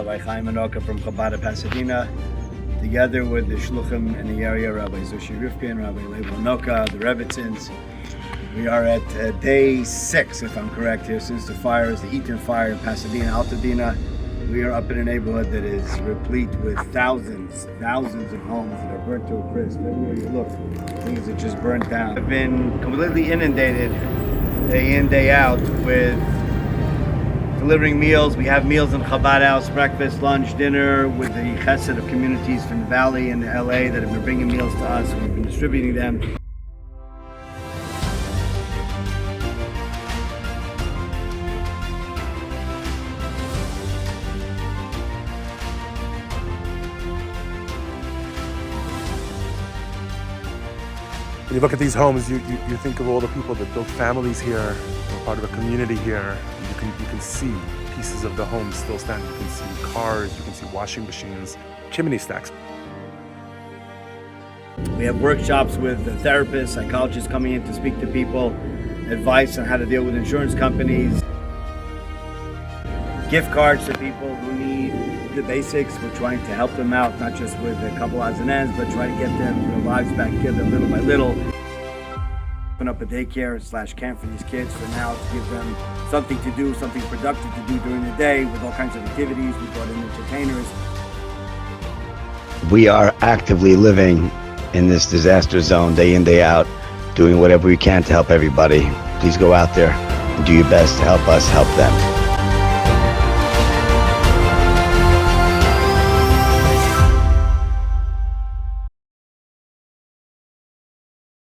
Rabbi Chaim Anoka from Chabad of Pasadena, together with the Shluchim in the area, Rabbi Zushi Rifkin, Rabbi Leib Anoka, the Revitzins. We are at day 6, if I'm correct, here since the fires, the Eaton Fie in Pasadena, Altadena. We are up in a neighborhood that is replete with thousands of homes that are burnt to a crisp. Everywhere you look, things that just burnt down. I've been completely inundated day in, day out with delivering meals. We have meals in Chabad house, breakfast, lunch, dinner, with the chesed of communities from the Valley and the LA that have been bringing meals to us. We've been distributing them. When you look at these homes, you think of all the people that built families here, part of a community here. You can see pieces of the home still standing. You can see cars, you can see washing machines, chimney stacks. We have workshops with therapists, psychologists coming in to speak to people, advice on how to deal with insurance companies, gift cards to people who need the basics. We're trying to help them out, not just with a couple odds and ends, but try to get their lives back together little by little. Open up a daycare / camp for these kids for now to give them something to do, something productive to do during the day with all kinds of activities. We brought in entertainers. We are actively living in this disaster zone day in, day out, doing whatever we can to help everybody. Please go out there and do your best to help us help them.